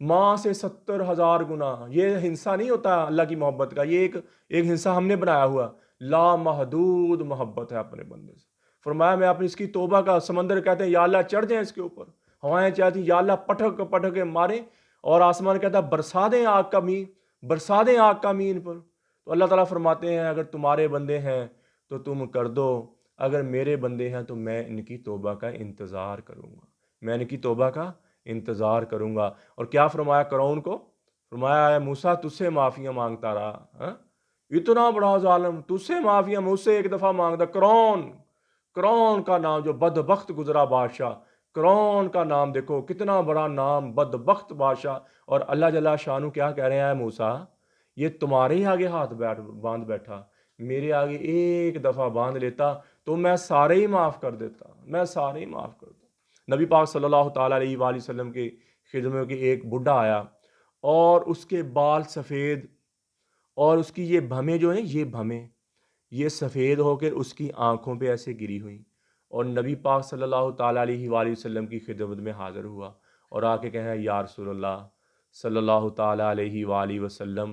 ماں سے 70,000 گنا۔ یہ ہنسا نہیں ہوتا اللہ کی محبت کا، یہ ایک ہنسا ہم نے بنایا ہوا۔ لامحدود محبت ہے اپنے بندے سے۔ فرمایا میں اپنی اس کی توبہ کا سمندر، کہتے ہیں یا اللہ چڑھ جائیں اس کے اوپر، ہوائیں چاہتی ہیں یا اللہ پٹک پٹک کے ماریں، اور آسمان کہتا ہے برسا دیں آگ کا مین، برسا دیں آگ کا مین پر۔ تو اللہ تعالیٰ فرماتے ہیں اگر تمہارے بندے ہیں تو تم کر دو، اگر میرے بندے ہیں تو میں ان کی توبہ کا انتظار کروں گا، میں ان کی توبہ کا انتظار کروں گا۔ اور کیا فرمایا کرون کو؟ فرمایا اے موسیٰ تجھ سے معافیاں مانگتا رہا، ہاں؟ اتنا بڑا ظالم تجھ سے معافیاں مجھ سے ایک دفعہ مانگتا۔ کرون، کرون کا نام، جو بدبخت گزرا بادشاہ، کرون کا نام دیکھو کتنا بڑا نام، بدبخت بادشاہ۔ اور اللہ جل شانہ کیا کہہ رہے ہیں؟ موسیٰ یہ تمہارے ہی آگے ہاتھ باندھ بیٹھا، میرے آگے ایک دفعہ باندھ لیتا تو میں سارے ہی معاف کر دیتا، میں سارے ہی معاف کر دیتا۔ نبی پاک صلی اللہ تعالیٰ علیہ وآلہ وسلم کے خدمت کے ایک بڈھا آیا، اور اس کے بال سفید، اور اس کی یہ بھمیں جو ہیں، یہ بھمیں یہ سفید ہو کر اس کی آنکھوں پہ ایسے گری ہوئیں، اور نبی پاک صلی اللہ تعالیٰ علیہ وآلہ وسلم کی خدمت میں حاضر ہوا، اور آ کے کہا یا رسول اللہ صلی اللہ تعالیٰ علیہ وآلہ وسلم،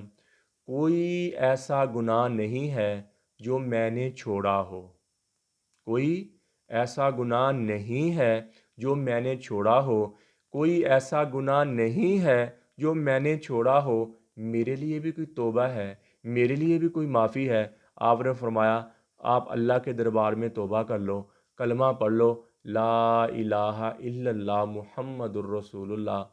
کوئی ایسا گناہ نہیں ہے جو میں نے چھوڑا ہو، کوئی ایسا گناہ نہیں ہے جو میں نے چھوڑا ہو، کوئی ایسا گناہ نہیں ہے جو میں نے چھوڑا ہو، میرے لیے بھی کوئی توبہ ہے، میرے لیے بھی کوئی معافی ہے؟ آپ نے فرمایا آپ اللہ کے دربار میں توبہ کر لو، کلمہ پڑھ لو، لا الہ الا اللہ محمد الرسول اللہ،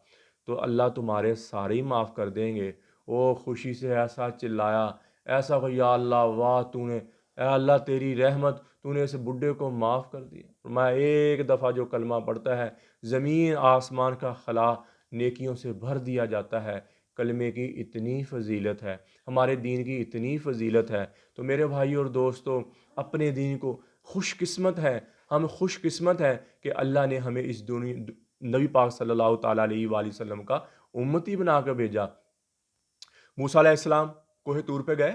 تو اللہ تمہارے سارے ہی معاف کر دیں گے۔ وہ خوشی سے ایسا چلایا، ایسا کہ یا اللہ واہ تو نے، اے اللہ تیری رحمت، تو نے اس بڈھے کو معاف کر دیا۔ میں ایک دفعہ جو کلمہ پڑھتا ہے زمین آسمان کا خلا نیکیوں سے بھر دیا جاتا ہے۔ کلمے کی اتنی فضیلت ہے، ہمارے دین کی اتنی فضیلت ہے۔ تو میرے بھائی اور دوستو، اپنے دین کو، خوش قسمت ہے، ہم خوش قسمت ہے کہ اللہ نے ہمیں اس نبی پاک صلی اللہ تعالیٰ علیہ وآلہ وسلم کا امتی بنا کر بھیجا۔ موسیٰ علیہ السلام کوہ طور پہ گئے،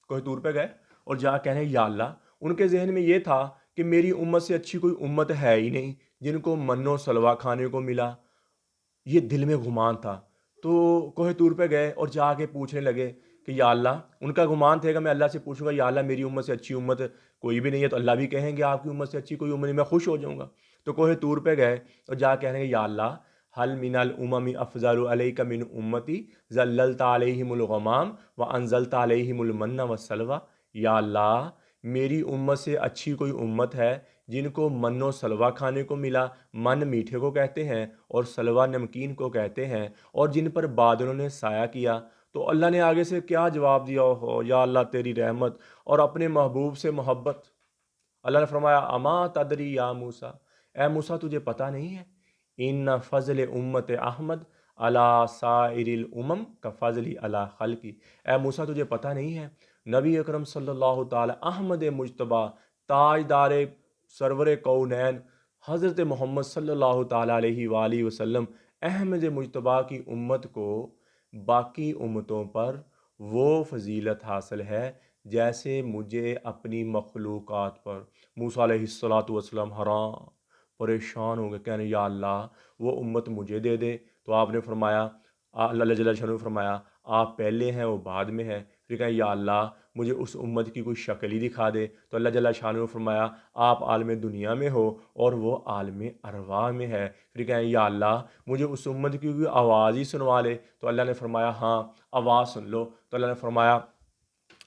کوہ طور پہ گئے اور جا کہنے یا اللہ، ان کے ذہن میں یہ تھا کہ میری امت سے اچھی کوئی امت ہے ہی نہیں جن کو من و سلوہ کھانے کو ملا، یہ دل میں گمان تھا۔ تو کوہ طور پہ گئے اور جا کے پوچھنے لگے کہ یا اللہ، ان کا گمان تھے کہ میں اللہ سے پوچھوں گا یا اللہ میری امت سے اچھی امت کوئی بھی نہیں ہے، تو اللہ بھی کہیں گے آپ کی امت سے اچھی کوئی امت نہیں، میں خوش ہو جاؤں گا۔ تو کوہ طور پہ گئے اور جا کہنے یا اللہ، حل من الامم افضل علیک من امتی ظللت علیہم الغمام وانزلت علیہم المن والسلوى، یا اللہ میری امت سے اچھی کوئی امت ہے جن کو من و سلوہ کھانے کو ملا، من میٹھے کو کہتے ہیں اور سلوہ نمکین کو کہتے ہیں، اور جن پر بادلوں نے سایہ کیا۔ تو اللہ نے آگے سے کیا جواب دیا ہو؟ یا اللہ تیری رحمت اور اپنے محبوب سے محبت۔ اللہ نے فرمایا اما تدری یا موسیٰ، اے موسیٰ تجھے پتہ نہیں ہے، ان فضل امت احمد علی سائر الامم کا فضلی علی خلقی، اے موسیٰ تجھے پتہ نہیں ہے نبی اکرم صلی اللہ تعالی احمد مجتبیٰ، تاجدار سرور کونین حضرت محمد صلی اللہ تعالیٰ علیہ وآلہ وسلم، احمد مجتبیٰ کی امت کو باقی امتوں پر وہ فضیلت حاصل ہے جیسے مجھے اپنی مخلوقات پر۔ موسیٰ علیہ السلام حیران پریشان ہو گئے، کہنے یا اللہ وہ امت مجھے دے دے۔ تو آپ نے فرمایا، اللہ جل شانہ نے فرمایا آپ پہلے ہیں وہ بعد میں ہے۔ پھر کہا یا اللہ مجھے اس امت کی کوئی شکل ہی دکھا دے۔ تو اللہ جل شانہ نے فرمایا آپ عالم دنیا میں ہو اور وہ عالم ارواح میں ہے۔ پھر کہیں یا اللہ مجھے اس امت کی کوئی آواز ہی سنوا لے۔ تو اللہ نے فرمایا ہاں آواز سن لو۔ تو اللہ نے فرمایا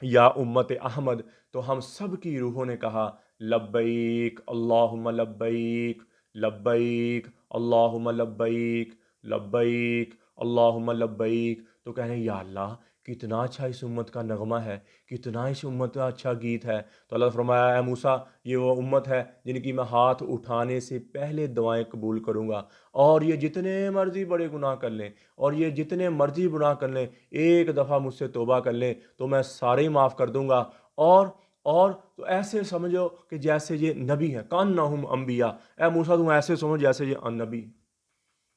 یا امت احمد، تو ہم سب کی روحوں نے کہا لبیک اللہم لبیک، لبیک اللہم لبیک، لبیک اللہم لبیک۔ تو کہنے یا اللہ کتنا اچھا اس امت کا نغمہ ہے، کتنا اس امت کا اچھا گیت ہے۔ تو اللہ نے فرمایا اے موسیٰ یہ وہ امت ہے جن کی میں ہاتھ اٹھانے سے پہلے دعائیں قبول کروں گا، اور یہ جتنے مرضی بڑے گناہ کر لیں، اور یہ جتنے مرضی گناہ کر لیں، ایک دفعہ مجھ سے توبہ کر لیں تو میں سارے ہی معاف کر دوں گا۔ اور تو ایسے سمجھو کہ جیسے یہ نبی ہیں، کانہم انبیاء، اے موسیٰ تم ایسے سمجھ جیسے یہ نبی۔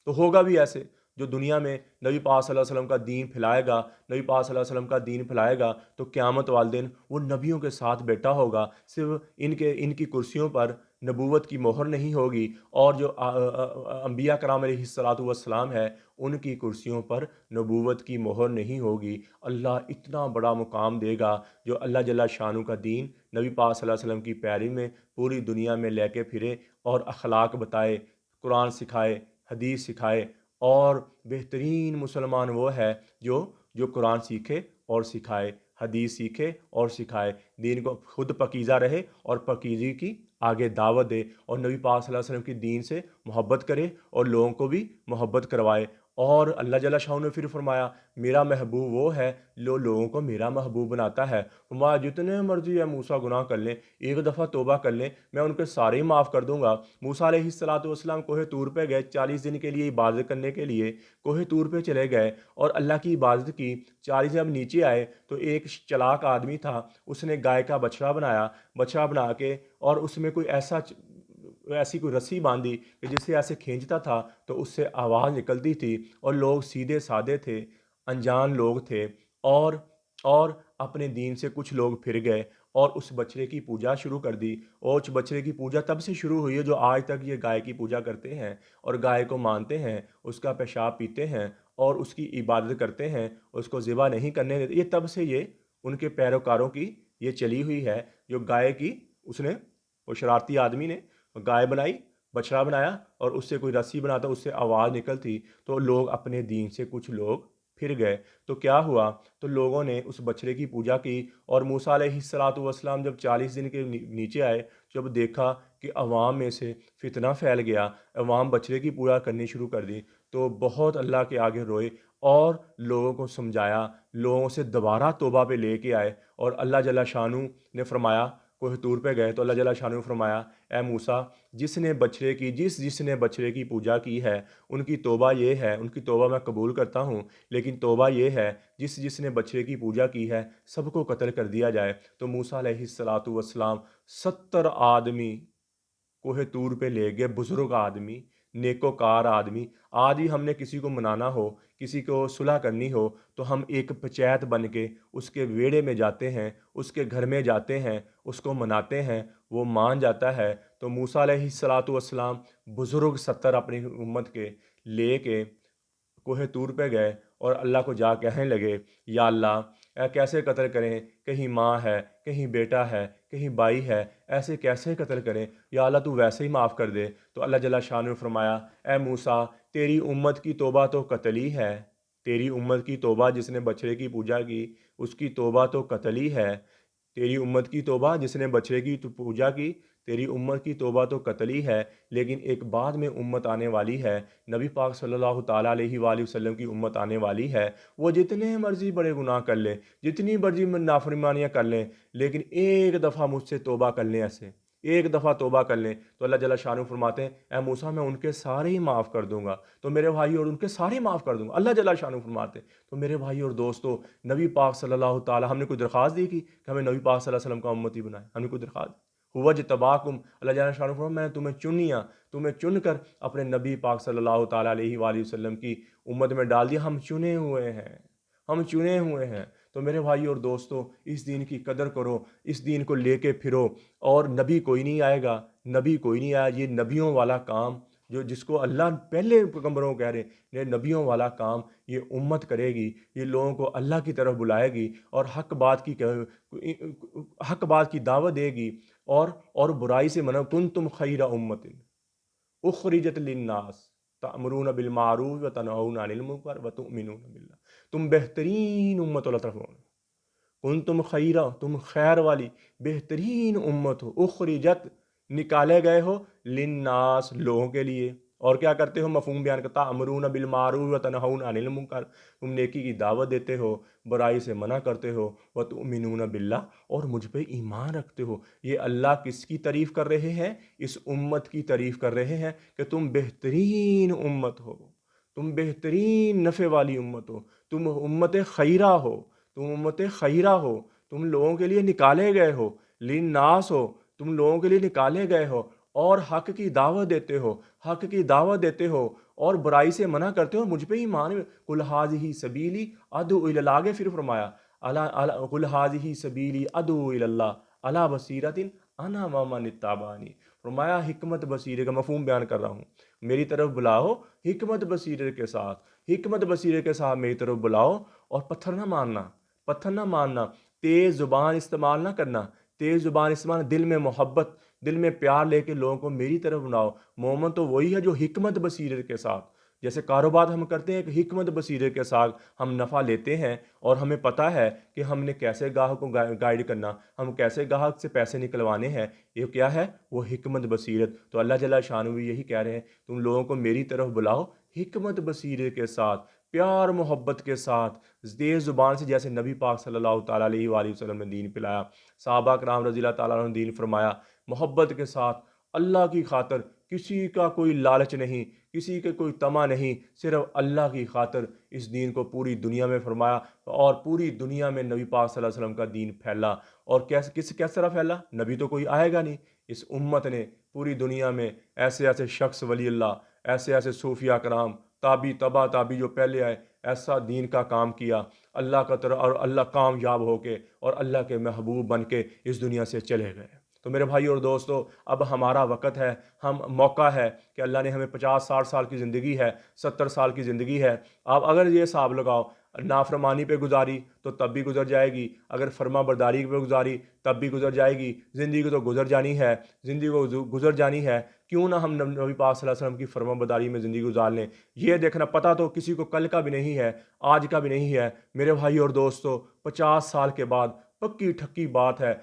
تو ہوگا بھی ایسے، جو دنیا میں نبی پاک صلی اللہ علیہ وسلم کا دین پھیلائے گا، نبی پاک صلی اللہ علیہ وسلم کا دین پھیلائے گا تو قیامت والے دن وہ نبیوں کے ساتھ بیٹھا ہوگا، صرف ان کی کرسیوں پر نبوت کی مہر نہیں ہوگی، اور جو انبیاء کرام علیہ الصلاۃ والسلام ہے ان کی کرسیوں پر نبوت کی مہر نہیں ہوگی۔ اللہ اتنا بڑا مقام دے گا جو اللہ جل شانہ کا دین نبی پاک صلی اللہ علیہ وسلم کی پیروی میں پوری دنیا میں لے کے پھرے اور اخلاق بتائے، قرآن سکھائے، حدیث سکھائے، اور بہترین مسلمان وہ ہے جو قرآن سیکھے اور سکھائے، حدیث سیکھے اور سکھائے، دین کو خود پاکیزہ رہے اور پاکیزگی کی آگے دعوت دے، اور نبی پاک صلی اللہ علیہ وسلم کی دین سے محبت کرے اور لوگوں کو بھی محبت کروائے۔ اور اللہ جل شاہ نے پھر فرمایا میرا محبوب وہ ہے جو لوگوں کو میرا محبوب بناتا ہے۔ فرمایا جتنے مرضی ہے موسیٰ گناہ کر لیں، ایک دفعہ توبہ کر لیں، میں ان کے سارے ہی معاف کر دوں گا۔ موسیٰ علیہ الصلاۃ والسلام کوہ طور پہ گئے 40 دن کے لیے عبادت کرنے کے لیے، کوہ طور پہ چلے گئے اور اللہ کی عبادت کی۔ 40 جب نیچے آئے تو ایک چلاک آدمی تھا، اس نے گائے کا بچڑا بنایا، بچڑا بنا کے اور اس میں کوئی ایسی کوئی رسی باندھی کہ جسے ایسے کھینچتا تھا تو اس سے آواز نکلتی تھی، اور لوگ سیدھے سادے تھے، انجان لوگ تھے، اور اپنے دین سے کچھ لوگ پھر گئے اور اس بچڑے کی پوجا شروع کر دی۔ اور اس بچڑے کی پوجا تب سے شروع ہوئی ہے جو آج تک یہ گائے کی پوجا کرتے ہیں اور گائے کو مانتے ہیں، اس کا پیشاب پیتے ہیں اور اس کی عبادت کرتے ہیں، اس کو ذبح نہیں کرنے دیتے۔ یہ تب سے یہ ان کے پیروکاروں کی یہ چلی ہوئی ہے، جو گائے کی وہ شرارتی آدمی نے گائے بنائی، بچڑا بنایا، اور اس سے کوئی رسی بناتا، اس سے آواز نکلتی تو لوگ اپنے دین سے کچھ لوگ پھر گئے۔ تو کیا ہوا؟ تو لوگوں نے اس بچڑے کی پوجا کی، اور موسیٰ علیہ الصلاۃ والسلام جب 40 دن کے نیچے آئے، جب دیکھا کہ عوام میں سے فتنہ پھیل گیا، عوام بچڑے کی پوجا کرنی شروع کر دی، تو بہت اللہ کے آگے روئے اور لوگوں کو سمجھایا، لوگوں سے دوبارہ توبہ پہ لے کے آئے۔ اور اللہ جل شانہ نے فرمایا، کوہ طور پہ گئے تو اللہ جل شانہ نے فرمایا اے موسیٰ، جس نے بچڑے کی پوجا کی ہے ان کی توبہ یہ ہے، ان کی توبہ میں قبول کرتا ہوں، لیکن توبہ یہ ہے جس نے بچڑے کی پوجا کی ہے سب کو قتل کر دیا جائے۔ تو موسیٰ علیہ الصلاۃ والسلام 70 آدمی کوہ طور پہ لے گئے، بزرگ آدمی، نیکوکار آدمی۔ آج ہی ہم نے کسی کو منانا ہو، کسی کو صلح کرنی ہو، تو ہم ایک پنچایت بن کے اس کے ویڑے میں جاتے ہیں، اس کے گھر میں جاتے ہیں، اس کو مناتے ہیں، وہ مان جاتا ہے۔ تو موسیٰ علیہ الصلاۃ والسلام بزرگ 70 اپنی امت کے لے کے کوہ طور پہ گئے اور اللہ کو جا کہنے لگے یا اللہ کیسے قتل کریں؟ کہیں ماں ہے، کہیں بیٹا ہے، کہیں بھائی ہے، ایسے کیسے قتل کریں؟ یا اللہ تو ویسے ہی معاف کر دے۔ تو اللہ جل شاہ نے فرمایا اے موسیٰ، تیری امت کی توبہ تو قتل ہی ہے، تیری امت کی توبہ جس نے بچڑے کی پوجا کی اس کی توبہ تو قتل ہی ہے، تیری امت کی توبہ جس نے بچڑے کی پوجا کی تیری امت کی توبہ تو قتل ہی ہے، لیکن ایک بعد میں امت آنے والی ہے، نبی پاک صلی اللہ تعالیٰ علیہ وآلہ وسلم کی امت آنے والی ہے، وہ جتنے مرضی بڑے گناہ کر لیں، جتنی مرضی نافرمانیاں کر لیں، لیکن ایک دفعہ مجھ سے توبہ کر لیں، ایسے ایک دفعہ توبہ کر لیں تو اللہ جل شانہ فرماتے ہیں اے موسیٰ میں ان کے سارے ہی معاف کر دوں گا۔ تو میرے بھائی اور ان کے سارے معاف کر دوں گا، اللہ جل شانہ فرماتے ہیں۔ تو میرے بھائی اور دوستو، نبی پاک صلی اللہ تعالیٰ، ہم نے کوئی درخواست دی کہ ہمیں نبی پاک صلی اللہ علیہ وسلم کا امتی بنائے؟ ہم نے کوئی درخواست؟ ہوا جتباکم، اللہ جل شانہ فرماتے ہیں میں نے تمہیں چن لیا، تمہیں چن کر اپنے نبی پاک صلی اللہ تعالیٰ علیہ وآلہ وسلم کی امت میں ڈال دیا، ہم چنے ہوئے ہیں، ہم چنے ہوئے ہیں۔ تو میرے بھائی اور دوستو، اس دین کی قدر کرو، اس دین کو لے کے پھرو، اور نبی کوئی نہیں آئے گا، نبی کوئی نہیں آیا، یہ نبیوں والا کام جس کو اللہ پہلے پیغمبروں کو کہہ رہے ہیں، یہ نبیوں والا کام یہ امت کرے گی، یہ لوگوں کو اللہ کی طرف بلائے گی اور حق بات کی دعوت دے گی، اور برائی سے منع، کنتم خیر امت اخرجت للناس تأمرون بالمعروف وتنہون عن المنکر وتؤمنون باللہ، تم بہترین امت اللہ تعالیٰ، کنتم خیرہ، تم خیر والی بہترین امت ہو، اخرجت نکالے گئے ہو، للناس لوگوں کے لیے، اور کیا کرتے ہو؟ مفہوم بیان کرتا، امرون بالمعروف وتنہون عن المنکر، تم نیکی کی دعوت دیتے ہو، برائی سے منع کرتے ہو، وتؤمنون باللہ، اور مجھ پہ ایمان رکھتے ہو۔ یہ اللہ کس کی تعریف کر رہے ہیں؟ اس امت کی تعریف کر رہے ہیں کہ تم بہترین امت ہو، تم بہترین نفع والی امت ہو، تم امت خیرہ ہو، تم امت خیرہ ہو، تم لوگوں کے لیے نکالے گئے ہو، للناس ہو، تم لوگوں کے لیے نکالے گئے ہو، اور حق کی دعوت دیتے ہو، حق کی دعوت دیتے ہو، اور برائی سے منع کرتے ہو، مجھ پہ ایمان، قل ھذہ سبیلی ادعو الی اللہ، آگے پھر فرمایا قل ھذہ سبیلی ادعو الی اللہ علی بصیرۃ انا ومن اتبعنی، فرمایا حکمت بصیرت کا مفہوم بیان کر رہا ہوں، میری طرف بلاؤ حکمت بصیرت کے ساتھ، حکمت بصیرت کے ساتھ میری طرف بلاؤ، اور پتھر نہ ماننا، پتھر نہ ماننا، تیز زبان استعمال نہ کرنا، تیز زبان استعمال، دل میں محبت، دل میں پیار لے کے لوگوں کو میری طرف بلاؤ۔ مومن تو وہی ہے جو حکمت بصیرت کے ساتھ، جیسے کاروبار ہم کرتے ہیں ایک حکمت بصیرت کے ساتھ ہم نفع لیتے ہیں، اور ہمیں پتہ ہے کہ ہم نے کیسے گاہک کو گائیڈ کرنا، ہم کیسے گاہک سے پیسے نکلوانے ہیں، یہ کیا ہے؟ وہ حکمت بصیرت۔ تو اللہ جل شانہ بھی یہی کہہ رہے ہیں، تم لوگوں کو میری طرف بلاؤ حکمت بصیرت کے ساتھ، پیار محبت کے ساتھ، تیز زبان سے، جیسے نبی پاک صلی اللہ تعالیٰ علیہ وآلہ وسلم نے دین پلایا، صحابہ کرام رضی اللہ تعالیٰ عنہ نے دین فرمایا، محبت کے ساتھ، اللہ کی خاطر، کسی کا کوئی لالچ نہیں، کسی کے کوئی طمع نہیں، صرف اللہ کی خاطر اس دین کو پوری دنیا میں فرمایا، اور پوری دنیا میں نبی پاک صلی اللہ علیہ وسلم کا دین پھیلا۔ اور کس طرح پھیلا؟ نبی تو کوئی آئے گا نہیں، اس امت نے پوری دنیا میں ایسے ایسے شخص ولی اللہ، ایسے ایسے صوفیاء کرام، تابی تبا تابی جو پہلے آئے، ایسا دین کا کام کیا اللہ کا طرف، اور اللہ کامیاب ہو کے اور اللہ کے محبوب بن کے اس دنیا سے چلے گئے۔ تو میرے بھائی اور دوستو، اب ہمارا وقت ہے، ہم موقع ہے کہ اللہ نے ہمیں 50-60 سال کی زندگی ہے، 70 سال کی زندگی ہے، آپ اگر یہ حساب لگاؤ، نافرمانی پہ گزاری تو تب بھی گزر جائے گی، اگر فرما برداری پہ گزاری تب بھی گزر جائے گی، زندگی تو گزر جانی ہے، زندگی کو گزر جانی ہے، کیوں نہ ہم نبی پاک صلی اللہ علیہ وسلم کی فرما برداری میں زندگی گزار لیں۔ یہ دیکھنا، پتہ تو کسی کو کل کا بھی نہیں ہے، آج کا بھی نہیں ہے میرے بھائی اور دوستو، 50 سال کے بعد پکی ٹھکی بات ہے،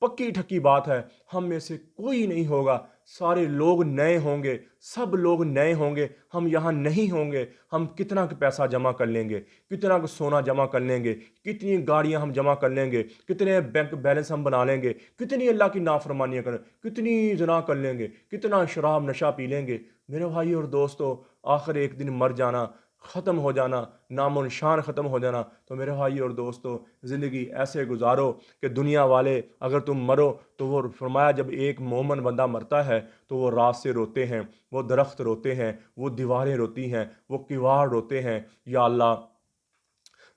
پکی ٹھکی بات ہے، ہم میں سے کوئی نہیں ہوگا، سارے لوگ نئے ہوں گے، سب لوگ نئے ہوں گے، ہم یہاں نہیں ہوں گے، ہم کتنا پیسہ جمع کر لیں گے، کتنا سونا جمع کر لیں گے، کتنی گاڑیاں ہم جمع کر لیں گے، کتنے بینک بیلنس ہم بنا لیں گے، کتنی اللہ کی نافرمانیاں کریں، کتنی زنا کر لیں گے، کتنا شراب نشہ پی لیں گے، میرے بھائی اور دوستو، آخر ایک دن مر جانا، ختم ہو جانا، نام و نشان ختم ہو جانا۔ تو میرے بھائی اور دوستو، زندگی ایسے گزارو کہ دنیا والے اگر تم مرو تو وہ، فرمایا جب ایک مومن بندہ مرتا ہے تو وہ رات سے روتے ہیں، وہ درخت روتے ہیں، وہ دیواریں روتی ہیں، وہ کیواڑ روتے ہیں، یا اللہ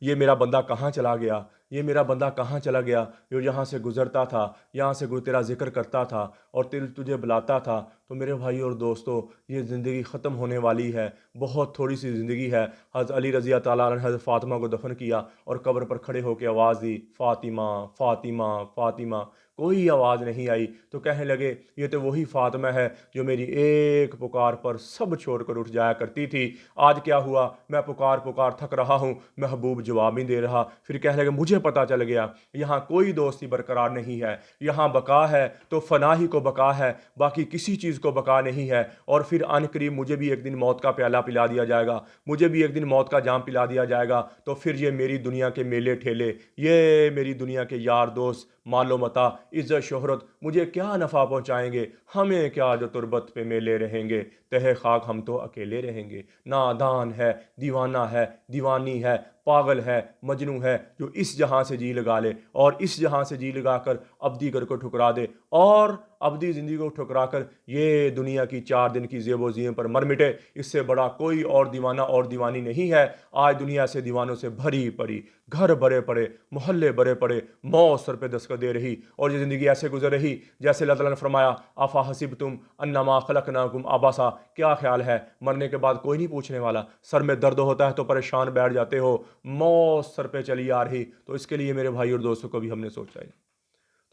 یہ میرا بندہ کہاں چلا گیا، یہ میرا بندہ کہاں چلا گیا، جو یہاں سے گزرتا تھا، یہاں سے تیرا ذکر کرتا تھا اور تجھے بلاتا تھا۔ تو میرے بھائی اور دوستو، یہ زندگی ختم ہونے والی ہے، بہت تھوڑی سی زندگی ہے۔ حضرت علی رضی اللہ تعالیٰ عنہ حضرت فاطمہ کو دفن کیا اور قبر پر کھڑے ہو کے آواز دی، فاطمہ فاطمہ فاطمہ، کوئی آواز نہیں آئی، تو کہنے لگے یہ تو وہی فاطمہ ہے جو میری ایک پکار پر سب چھوڑ کر اٹھ جایا کرتی تھی، آج کیا ہوا، میں پکار پکار تھک رہا ہوں، محبوب جواب نہیں دے رہا۔ پھر کہنے لگے مجھے پتہ چل گیا یہاں کوئی دوستی برقرار نہیں ہے، یہاں بقا ہے تو فنا ہی کو بقا ہے، باقی کسی چیز کو بقا نہیں ہے، اور پھر عن قریب مجھے بھی ایک دن موت کا پیالہ پلا دیا جائے گا، مجھے بھی ایک دن موت کا جام پلا دیا جائے گا، تو پھر یہ میری دنیا کے میلے ٹھیلے، یہ میری دنیا کے یار دوست، مال و متاع، عزت شہرت مجھے کیا نفع پہنچائیں گے، ہمیں کیا جو تربت پہ میلے رہیں گے، تہہ خاک ہم تو اکیلے رہیں گے۔ نادان ہے، دیوانہ ہے، دیوانی ہے، پاگل ہے، مجنوں ہے جو اس جہاں سے جی لگا لے اور اس جہاں سے جی لگا کر ابدی گھر کو ٹھکرا دے، اور ابدی زندگی کو ٹھکرا کر یہ دنیا کی 4 دن کی زیب و زیوں پر مر مٹے، اس سے بڑا کوئی اور دیوانہ اور دیوانی نہیں ہے۔ آج دنیا سے دیوانوں سے بھری پڑی، گھر بڑے پڑے، محلے بڑے پڑے، موت سر پہ دستک دے رہی، اور یہ زندگی ایسے گزر رہی جیسے اللہ تعالیٰ نے فرمایا افا حسبتم انما خلقناکم عبثا، کیا خیال ہے مرنے کے بعد کوئی نہیں پوچھنے والا، سر میں درد ہوتا ہے تو پریشان بیٹھ جاتے ہو، موت سر پہ چلی آ رہی، تو اس کے لیے میرے بھائی اور دوستوں کو بھی ہم نے سوچا ہے۔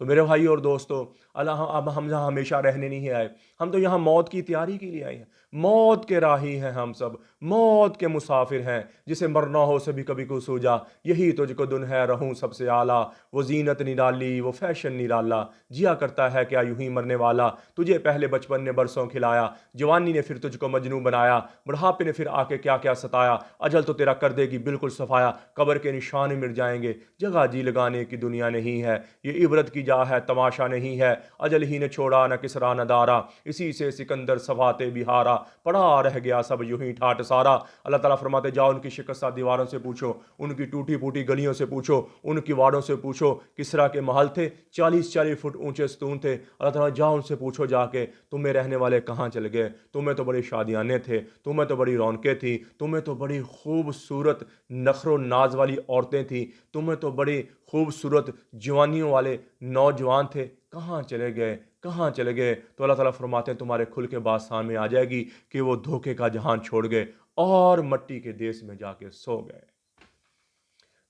تو میرے بھائی اور دوستو، اللہ اب ہم یہاں ہمیشہ رہنے نہیں آئے، ہم تو یہاں موت کی تیاری کے لیے آئے ہیں، موت کے راہی ہیں ہم سب، موت کے مسافر ہیں، جسے مرنا ہو سے بھی کبھی کو سوجا، یہی تجھ کو دن ہے رہوں سب سے اعلیٰ، وہ زینت نرالی وہ فیشن نرالا، جیا کرتا ہے کیا یوں ہی مرنے والا، تجھے پہلے بچپن نے برسوں کھلایا، جوانی نے پھر تجھ کو مجنوں بنایا، بڑھاپے نے پھر آ کے کیا کیا ستایا، اجل تو تیرا کر دے گی بالکل صفایا، قبر کے نشان مٹ جائیں گے، جگہ جی لگانے کی دنیا نہیں ہے، یہ عبرت کی جا ہے تماشا نہیں ہے، اجل ہی نے چھوڑا نہ کسرا نہ دارا، اسی سے سکندر صفاتے بہارا، پڑا رہ گیا سب یوں ہی ٹھاٹ سارا۔ اللہ تعالیٰ فرماتے جاؤ ان کی شکستہ دیواروں سے پوچھو، ان کی ٹوٹی پوٹی گلیوں سے پوچھو، ان کی واڑوں سے پوچھو، کسرا کے محل تھے 40-40 فٹ اونچے ستون تھے، اللہ تعالیٰ جاؤ ان سے پوچھو جا کے تمہیں رہنے والے کہاں چل گئے، تمہیں تو بڑی شادیانے تھے، تمہیں تو بڑی رونقیں تھیں، تمہیں تو بڑی خوبصورت نخر و ناز والی عورتیں تھیں، تمہیں تو بڑی خوبصورت جوانیوں والے نوجوان تھے، کہاں چلے گئے کہاں چلے گئے؟ تو اللہ تعالیٰ فرماتے ہیں تمہارے کھل کے بات سامنے آ جائے گی کہ وہ دھوکے کا جہان چھوڑ گئے اور مٹی کے دیس میں جا کے سو گئے۔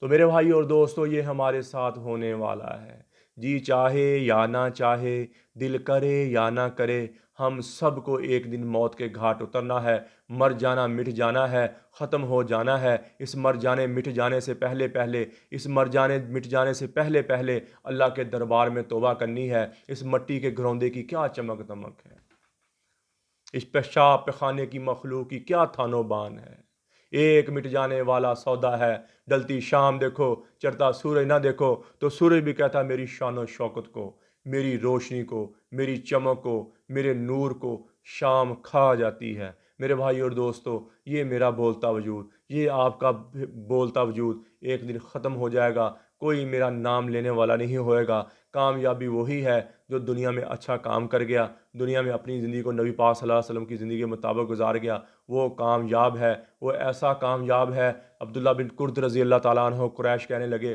تو میرے بھائی اور دوستو، یہ ہمارے ساتھ ہونے والا ہے، جی چاہے یا نہ چاہے، دل کرے یا نہ کرے، ہم سب کو ایک دن موت کے گھاٹ اترنا ہے، مر جانا مٹ جانا ہے، ختم ہو جانا ہے۔ اس مر جانے مٹ جانے سے پہلے پہلے اللہ کے دربار میں توبہ کرنی ہے۔ اس مٹی کے گھروندے کی کیا چمک دمک ہے، اس پیشاب پخانے کی مخلوق کی کیا تھان و بان ہے۔ ایک مٹ جانے والا سودا ہے، ڈلتی شام دیکھو، چڑھتا سورج نہ دیکھو، تو سورج بھی کہتا ہے میری شان و شوکت کو، میری روشنی کو، میری چمک کو، میرے نور کو شام کھا جاتی ہے۔ میرے بھائی اور دوستو، یہ میرا بولتا وجود، یہ آپ کا بولتا وجود ایک دن ختم ہو جائے گا، کوئی میرا نام لینے والا نہیں ہوئے گا۔ کامیابی وہی ہے جو دنیا میں اچھا کام کر گیا، دنیا میں اپنی زندگی کو نبی پاک صلی اللہ علیہ وسلم کی زندگی کے مطابق گزار گیا، وہ کامیاب ہے، وہ ایسا کامیاب ہے۔ عبداللہ بن کرد رضی اللہ تعالیٰ عنہ قریش کہنے لگے،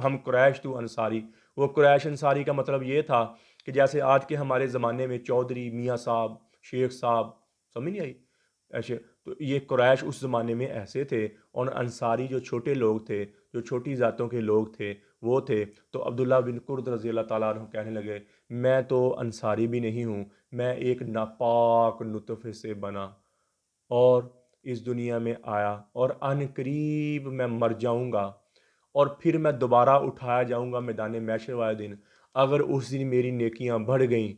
ہم قریش تو انصاری۔ وہ قریش انصاری کا مطلب یہ تھا کہ جیسے آج کے ہمارے زمانے میں چودھری، میاں صاحب، شیخ صاحب، سمجھ نہیں آئی ایسے؟ تو یہ قریش اس زمانے میں ایسے تھے، اور انصاری جو چھوٹے لوگ تھے، جو چھوٹی ذاتوں کے لوگ تھے وہ تھے۔ تو عبداللہ بن کرد رضی اللہ تعالیٰ عنہ کہنے لگے، میں تو انصاری بھی نہیں ہوں، میں ایک ناپاک نطفے سے بنا اور اس دنیا میں آیا، اور ان قریب میں مر جاؤں گا، اور پھر میں دوبارہ اٹھایا جاؤں گا میدان محشر والے دن۔ اگر اس دن میری نیکیاں بڑھ گئیں،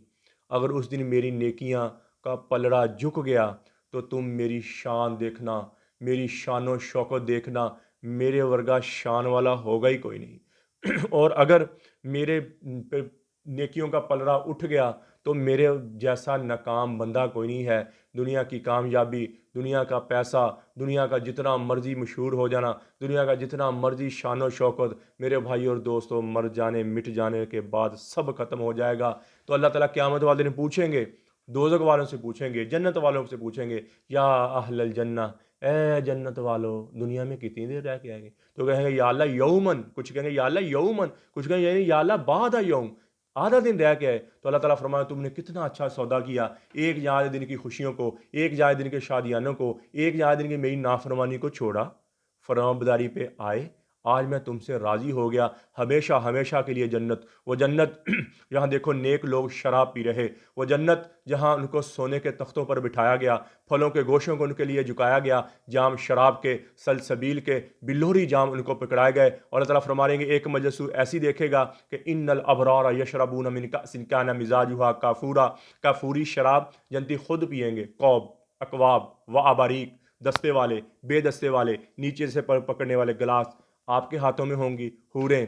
اگر اس دن میری نیکیاں کا پلڑا جھک گیا، تو تم میری شان دیکھنا، میری شان و شوکت دیکھنا، میرے ورگا شان والا ہوگا ہی کوئی نہیں۔ اور اگر میرے نیکیوں کا پلڑا اٹھ گیا تو میرے جیسا ناکام بندہ کوئی نہیں ہے۔ دنیا کی کامیابی، دنیا کا پیسہ، دنیا کا جتنا مرضی مشہور ہو جانا، دنیا کا جتنا مرضی شان و شوکت، میرے بھائی اور دوستو، مر جانے مٹ جانے کے بعد سب ختم ہو جائے گا۔ تو اللہ تعالیٰ قیامت والے دن پوچھیں گے، دوزخ والوں سے پوچھیں گے، جنت والوں سے پوچھیں گے، یا اہل الجنہ، اے جنت والو، دنیا میں کتنی دیر رہ کے آئیں گے؟ تو کہیں گے یا اللہ یومن، کچھ کہیں گے یا اللہ یومن، کچھ کہیں گے یا اللہ بعد یوم، آدھا دن رہ کے آئے۔ تو اللہ تعالیٰ فرمایا تم نے کتنا اچھا سودا کیا، ایک جائے دن کی خوشیوں کو، ایک جائے دن کے شادیانوں کو، ایک جائے دن کی میری نافرمانی کو چھوڑا، فرمانبرداری پہ آئے، آج میں تم سے راضی ہو گیا، ہمیشہ ہمیشہ کے لیے جنت۔ وہ جنت جہاں دیکھو نیک لوگ شراب پی رہے، وہ جنت جہاں ان کو سونے کے تختوں پر بٹھایا گیا، پھلوں کے گوشوں کو ان کے لیے جھکایا گیا، جام شراب کے، سلسبیل کے، بلوری جام ان کو پکڑائے گئے، اور اللہ تعالیٰ فرمائیں گے ایک مجلس ایسی دیکھے گا کہ ان الابرار یشربون من کأس کان مزاجها کافورا، کافوری شراب جنتی خود پیئیں گے، کوب، اکواب و اباریک، دستے والے، بے دستے والے، نیچے سے پکڑنے والے گلاس آپ کے ہاتھوں میں ہوں گی، حوریں،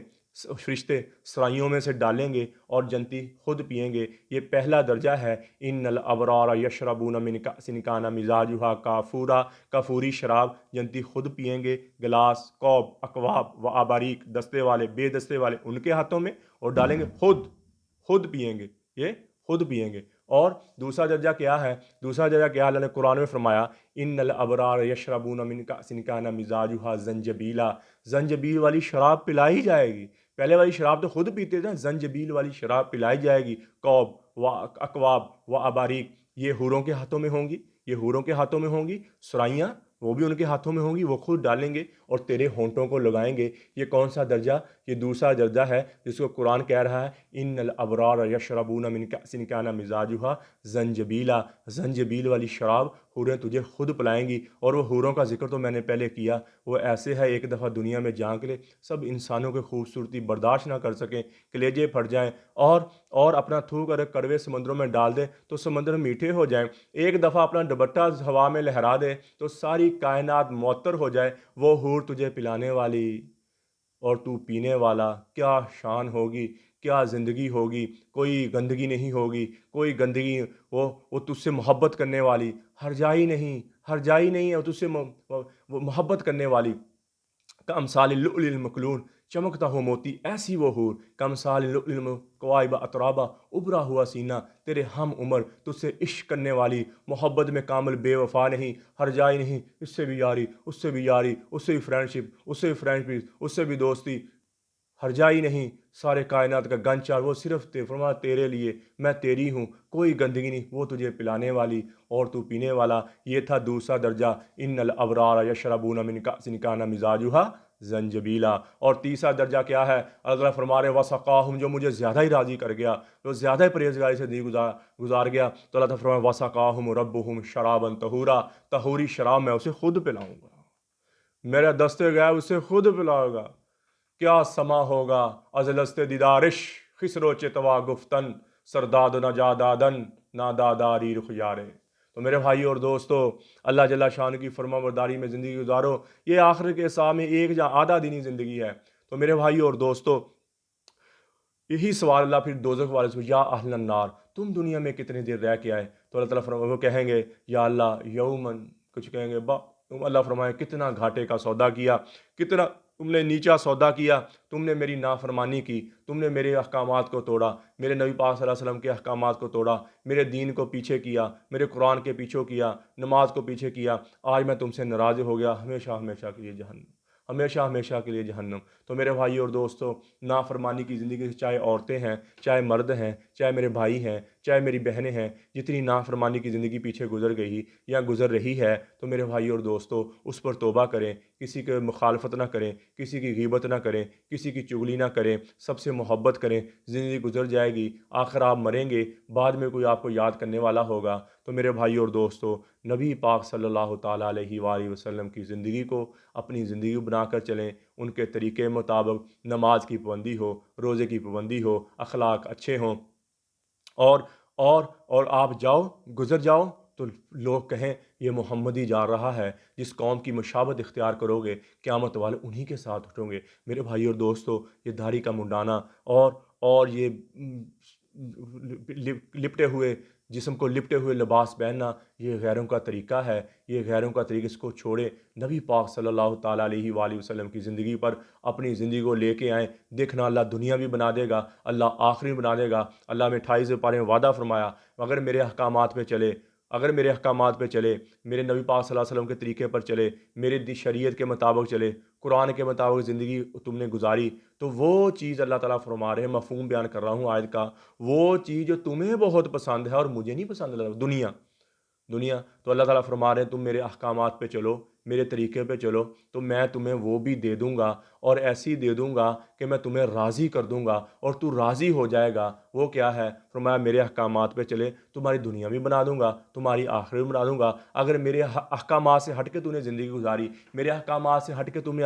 فرشتے سرائیوں میں سے ڈالیں گے اور جنتی خود پئیں گے۔ یہ پہلا درجہ ہے، ان الابرار یشربون من کأس کان مزاجها کافورا، کافوری شراب جنتی خود پئیں گے، گلاس، کوب، اکواب و اباریک، دستے والے، بے دستے والے ان کے ہاتھوں میں، اور ڈالیں گے خود پئیں گے، یہ خود پئیں گے۔ اور دوسرا درجہ کیا ہے؟ دوسرا درجہ کیا اللہ نے قرآن میں فرمایا، ان الابرار یشربون من کأس کان مزاجها زنجبیلا، زنجبیل والی شراب پلائی جائے گی۔ پہلے والی شراب تو خود پیتے تھے، زنجبیل والی شراب پلائی جائے گی، کوب و اکواب و اباریک، یہ حوروں کے ہاتھوں میں ہوں گی، یہ حوروں کے ہاتھوں میں ہوں گی، سرائیاں وہ بھی ان کے ہاتھوں میں ہوں گی، وہ خود ڈالیں گے اور تیرے ہونٹوں کو لگائیں گے۔ یہ کون سا درجہ؟ یہ دوسرا درجہ ہے جس کو قرآن کہہ رہا ہے، ان الابرار یشربون من کأس کان مزاجها زنجبیلا، زنجبیل والی شراب حوریں تجھے خود پلائیں گی۔ اور وہ حوروں کا ذکر تو میں نے پہلے کیا، وہ ایسے ہے ایک دفعہ دنیا میں جھانک لے، سب انسانوں کی خوبصورتی برداشت نہ کر سکیں، کلیجے پھٹ جائیں، اور اپنا تھوک اگر کڑوے سمندروں میں ڈال دیں تو سمندر میٹھے ہو جائیں، ایک دفعہ اپنا دوپٹہ ہوا میں لہرا دے تو ساری کائنات معطر ہو جائے، وہ حور تجھے پلانے والی اور تو پینے والا، کیا شان ہوگی، کیا زندگی ہوگی، کوئی گندگی نہیں ہوگی، کوئی گندگی، وہ تجھ سے محبت کرنے والی، ہر جائی نہیں، اور تجھ سے وہ محبت کرنے والی، کامثال اللؤلؤ المکنون، چمکتا ہو موتی ایسی وہ حور، کامثال اللؤلؤ المکواب اترابا، ابھرا ہوا سینہ، تیرے ہم عمر، تجھ سے عشق کرنے والی، محبت میں کامل بے وفا نہیں، ہر جائی نہیں، اس سے بھی یاری، اس سے بھی یاری، اس سے بھی فرینڈشپ، اس سے بھی دوستی، ہرجائی نہیں، سارے کائنات کا گنچا وہ صرف فرمایا تیرے لیے، میں تیری ہوں، کوئی گندگی نہیں، وہ تجھے پلانے والی اور تو پینے والا۔ یہ تھا دوسرا درجہ، ان الابرار یشربون من کأس کان مزاجھا زنجبیلا۔ اور تیسرا درجہ کیا ہے؟ اللہ فرما رہے وسقاہم، جو مجھے زیادہ ہی راضی کر گیا، جو زیادہ ہی پرہیزگاری سے زندگی گزار گیا، تو اللہ تعالیٰ فرمایا وسقاہم ربہم شرابا طہورا، طہوری شراب میں اسے خود پلاؤں گا، میرا دستے غیب اسے خود پلاؤ گا۔ کیا سما ہوگا از لست دیدارش، خسرو چتوا گفتن سرداد نجادادن ناداداری رخ یارے۔ تو میرے بھائی اور دوستو، اللہ جل شان کی فرما برداری میں زندگی گزارو۔ یہ آخر کے سامنے ایک یا آدھا دینی زندگی ہے۔ تو میرے بھائی اور دوستو، یہی سوال اللہ پھر دوزخ والے سے، یا اہل النار، تم دنیا میں کتنی دیر رہ کے آئے؟ تو اللہ تعالیٰ فرمائے، وہ کہیں گے یا اللہ یومن، کچھ کہیں گے اللہ فرمائے کتنا گھاٹے کا سودا کیا، کتنا تم نے نیچا سودا کیا، تم نے میری نافرمانی کی، تم نے میرے احکامات کو توڑا، میرے نبی پاک صلی اللہ علیہ وسلم کے احکامات کو توڑا، میرے دین کو پیچھے کیا، میرے قرآن کے پیچھے کیا، نماز کو پیچھے کیا، آج میں تم سے ناراض ہو گیا، ہمیشہ ہمیشہ کے لیے جہنم، ہمیشہ ہمیشہ کے لیے جہنم۔ تو میرے بھائی اور دوستو، نافرمانی کی زندگی سے چاہے عورتیں ہیں، چاہے مرد ہیں، چاہے میرے بھائی ہیں، چاہے میری بہنیں ہیں، جتنی نافرمانی کی زندگی پیچھے گزر گئی یا گزر رہی ہے، تو میرے بھائی اور دوستو اس پر توبہ کریں، کسی کے مخالفت نہ کریں، کسی کی غیبت نہ کریں، کسی کی چغلی نہ کریں، سب سے محبت کریں۔ زندگی گزر جائے گی، آخر آپ مریں گے، بعد میں کوئی آپ کو یاد کرنے والا ہوگا۔ تو میرے بھائی اور دوستو، نبی پاک صلی اللہ تعالیٰ علیہ وآلہ وسلم کی زندگی کو اپنی زندگی بنا کر چلیں، ان کے طریقے مطابق نماز کی پابندی ہو، روزے کی پابندی ہو، اخلاق اچھے ہوں، اور آپ جاؤ، گزر جاؤ تو لوگ کہیں یہ محمد ہی جا رہا ہے۔ جس قوم کی مشابہت اختیار کرو گے، قیامت والے انہی کے ساتھ اٹھو گے۔ میرے بھائی اور دوستو، یہ داڑھی کا منڈانا اور یہ لپٹے ہوئے جسم کو لپٹے ہوئے لباس پہننا، یہ غیروں کا طریقہ ہے، یہ غیروں کا طریقہ، اس کو چھوڑے، نبی پاک صلی اللہ تعالیٰ علیہ وآلہ وسلم کی زندگی پر اپنی زندگی کو لے کے آئیں۔ دیکھنا اللہ دنیا بھی بنا دے گا، اللہ آخری بنا دے گا۔ اللہ میں 28 پارے میں وعدہ فرمایا، اگر میرے احکامات پہ چلے، میرے نبی پاک صلی اللہ علیہ وسلم کے طریقے پر چلے، میرے شریعت کے مطابق چلے، قرآن کے مطابق زندگی تم نے گزاری، تو وہ چیز اللہ تعالیٰ فرما رہے ہیں، مفہوم بیان کر رہا ہوں آیت کا، وہ چیز جو تمہیں بہت پسند ہے اور مجھے نہیں پسند، دنیا تو اللہ تعالیٰ فرما رہے ہیں تم میرے احکامات پہ چلو، میرے طریقے پہ چلو، تو میں تمہیں وہ بھی دے دوں گا، اور ایسی دے دوں گا کہ میں تمہیں راضی کر دوں گا، اور تو راضی ہو جائے گا۔ وہ کیا ہے؟ فرمایا میرے احکامات پہ چلے، تمہاری دنیا بھی بنا دوں گا، تمہاری آخرت بھی بنا دوں گا۔ اگر میرے احکامات سے ہٹ کے تو نے زندگی گزاری، میرے احکامات سے ہٹ کے تم نے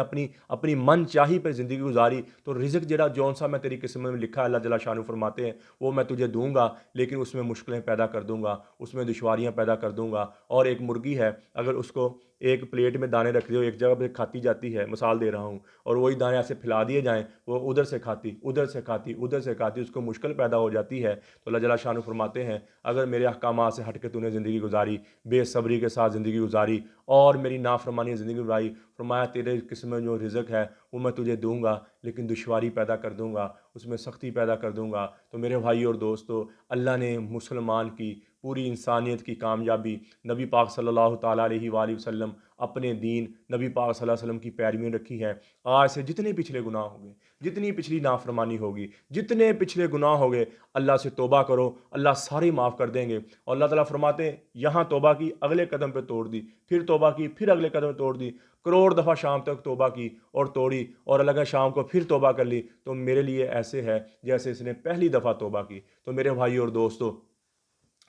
اپنی من چاہی پہ زندگی گزاری، تو رزق جڑا جون سا میں تیری قسمت میں لکھا ہے، اللہ جل شانہ فرماتے ہیں، وہ میں تجھے دوں گا، لیکن اس میں مشکلیں پیدا کر دوں گا، اس میں دشواریاں پیدا کر دوں گا۔ اور ایک مرغی ہے، اگر اس کو ایک پلیٹ میں دانے رکھ دیو، ایک جگہ پہ کھاتی جاتی ہے، مثال دے رہا ہوں، اور وہی دانے ایسے پھیلا دیے جائیں، وہ ادھر سے کھاتی، اس کو مشکل پیدا ہو جاتی ہے۔ تو اللہ جل شانہ فرماتے ہیں اگر میرے احکامات سے ہٹ کے تو نے زندگی گزاری، بے صبری کے ساتھ زندگی گزاری، اور میری نافرمانی زندگی گزاری، فرمایا تیرے قسم میں جو رزق ہے وہ میں تجھے دوں گا، لیکن دشواری پیدا کر دوں گا، اس میں سختی پیدا کر دوں گا۔ تو میرے بھائی اور دوستو، اللہ نے مسلمان کی، پوری انسانیت کی کامیابی نبی پاک صلی اللہ تعالیٰ علیہ وآلہ وسلم، اپنے دین نبی پاک صلی اللہ علیہ وسلم کی پیروی میں رکھی ہے۔ آج سے جتنے پچھلے گناہ ہوں گے، جتنی پچھلی نافرمانی ہوگی، جتنے پچھلے گناہ ہو گئے، اللہ سے توبہ کرو، اللہ ساری معاف کر دیں گے۔ اور اللہ تعالیٰ فرماتے ہیں یہاں توبہ کی، اگلے قدم پہ توڑ دی، پھر توبہ کی، پھر اگلے قدم پہ توڑ دی، کروڑ دفعہ شام تک توبہ کی اور توڑی، اور اللہ کا شام کو پھر توبہ کر لی، تو میرے لیے ایسے ہے جیسے اس نے پہلی دفعہ توبہ کی۔ تو میرے بھائی اور دوستو،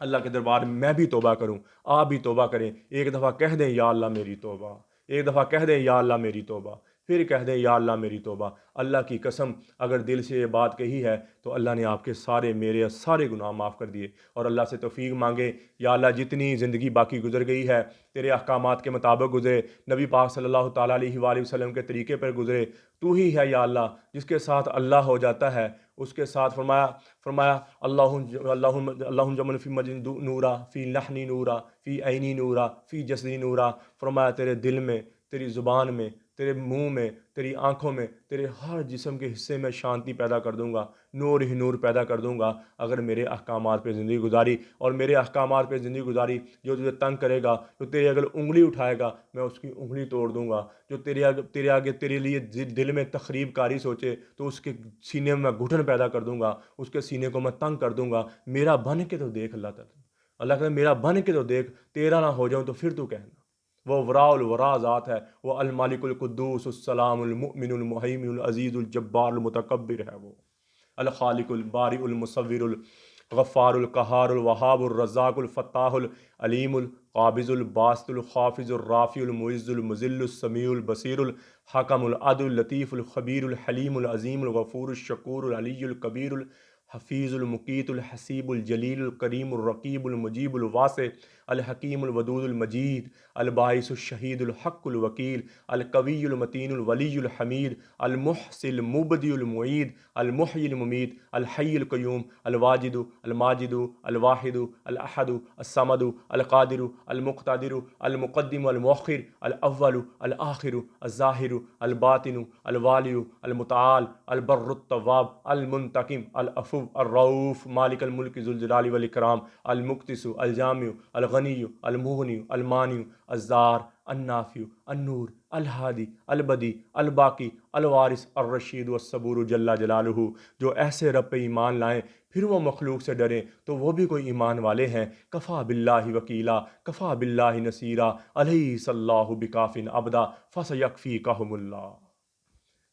اللہ کے دربار میں بھی توبہ کروں، آپ بھی توبہ کریں۔ ایک دفعہ کہہ دیں یا اللہ میری توبہ، ایک دفعہ کہہ دیں یا اللہ میری توبہ، پھر کہہ دیں یا اللہ میری توبہ۔ اللہ کی قسم، اگر دل سے یہ بات کہی ہے تو اللہ نے آپ کے میرے سارے گناہ معاف کر دیے۔ اور اللہ سے توفیق مانگے، یا اللہ جتنی زندگی باقی گزر گئی ہے تیرے احکامات کے مطابق گزرے، نبی پاک صلی اللہ تعالیٰ علیہ وآلہ وسلم کے طریقے پر گزرے۔ تو ہی ہے یا اللہ جس کے ساتھ اللہ ہو جاتا ہے، اس کے ساتھ فرمایا اللہم جمل فی مجد نورا، فی لحنی نورا، فی عینی نورا، فی جسدی نورا۔ فرمایا تیرے دل میں، تیری زبان میں، تیرے منہ میں، تیری آنکھوں میں، تیرے ہر جسم کے حصے میں شانتی پیدا کر دوں گا، نور ہی نور پیدا کر دوں گا اگر میرے احکامات پہ زندگی گزاری۔ اور میرے احکامات پہ زندگی گزاری، جو تجھے تنگ کرے گا، جو تیرے اگر انگلی اٹھائے گا میں اس کی انگلی توڑ دوں گا، جو تیرے آگے تیرے لیے دل میں تخریب کاری سوچے تو اس کے سینے میں گھٹن پیدا کر دوں گا، اس کے سینے کو میں تنگ کر دوں گا۔ میرا بن کے تو دیکھ اللہ تعالیٰ، اللہ کہتا ہے میرا بن کے تو دیکھ، تیرا نہ ہو جاؤں تو پھر تو کہنا۔ وہ وراء الورا ذات ہے، وہ المالک القدوس السلام المؤمن المہیمن العزیز الجبار المتکبر ہے، وہ الخالق البارئ المصور الغفار القہار الوہاب الرزاق الفتاح العلیم القابض الباسط الخافض الرافع المعز المذل السمیع البصیر الحکم العدل اللطیف الخبیر الحلیم العظیم الغفور الشکور العلی الکبیر الحفیظ المقیت الحسیب الجلیل الکریم الرقیب المجیب الواسع الحکیم الودود المجید الباعث الشہید الحق الوکیل القوی المتین الولی الحمید المحصی المبدی المعید المحیی الممیت الحی القیوم الواجد الماجد الواحد الاحد الصمد القادر المقتدر المقدم المؤخر الاول الآخر الظاہر الباطن الوالی المتعال البر التواب المنتقم العفو الرؤوف مالک الملک ذو الجلال والاکرام المقتس الجامع الغنی المغنی المانع الزار النافع النور الہادی البدی الباقی الوارث الرشید والصبور جل جلالہ۔ جو ایسے رب پہ ایمان لائیں پھر وہ مخلوق سے ڈریں تو وہ بھی کوئی ایمان والے ہیں۔ کفا باللہ وکیلا، کفا باللہ نصیرا، الیس اللہ بکاف عبدا فسیکفیکہم اللہ۔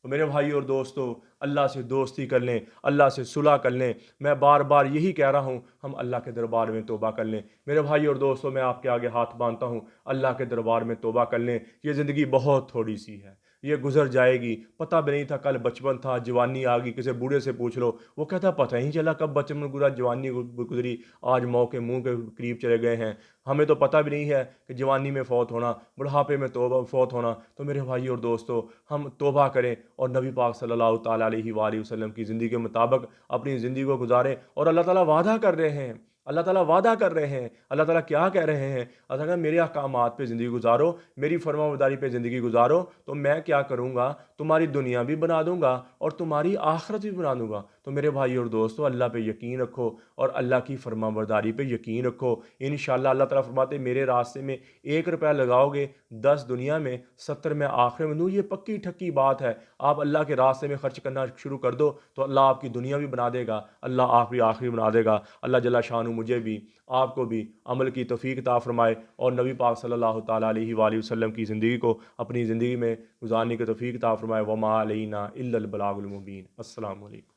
تو میرے بھائی اور دوستو، اللہ سے دوستی کر لیں، اللہ سے صلح کر لیں۔ میں بار بار یہی کہہ رہا ہوں، ہم اللہ کے دربار میں توبہ کر لیں۔ میرے بھائی اور دوستو، میں آپ کے آگے ہاتھ باندھتا ہوں، اللہ کے دربار میں توبہ کر لیں۔ یہ زندگی بہت تھوڑی سی ہے، یہ گزر جائے گی۔ پتہ بھی نہیں تھا کل بچپن تھا، جوانی آ گئی۔ کسی بوڑھے سے پوچھ لو، وہ کہتا پتہ ہی نہیں چلا کب بچپن گزرا، جوانی گزری، آج موت کے منہ کے قریب چلے گئے ہیں۔ ہمیں تو پتہ بھی نہیں ہے کہ جوانی میں فوت ہونا، بڑھاپے میں توبہ فوت ہونا۔ تو میرے بھائی اور دوستو، ہم توبہ کریں اور نبی پاک صلی اللہ تعالیٰ علیہ وآلہ وسلم کی زندگی کے مطابق اپنی زندگی کو گزاریں۔ اور اللہ تعالیٰ وعدہ کر رہے ہیں، اللہ تعالیٰ وعدہ کر رہے ہیں، اللہ تعالیٰ کیا کہہ رہے ہیں؟ اللہ تعالیٰ میرے احکامات پہ زندگی گزارو، میری فرما برداری پہ زندگی گزارو تو میں کیا کروں گا؟ تمہاری دنیا بھی بنا دوں گا اور تمہاری آخرت بھی بنا دوں گا۔ تو میرے بھائی اور دوستو، اللہ پہ یقین رکھو اور اللہ کی فرما برداری پہ یقین رکھو۔ انشاءاللہ اللہ تعالیٰ فرماتے میرے راستے میں 1 روپیہ لگاؤ گے، 10 دنیا میں، 70 میں آخرت میں دوں۔ یہ پکی ٹھکی بات ہے۔ آپ اللہ کے راستے میں خرچ کرنا شروع کر دو تو اللہ آپ کی دنیا بھی بنا دے گا، اللہ آپ کی آخری بنا دے گا۔ اللہ جل شانہ مجھے بھی آپ کو بھی عمل کی توفیق عطا فرمائے اور نبی پاک صلی اللہ تعالیٰ علیہ وآلہ وسلم کی زندگی کو اپنی زندگی میں گزارنے کی توفیق عطا فرمائے۔ وما علینا الا البلاغ المبین۔ السلام علیکم۔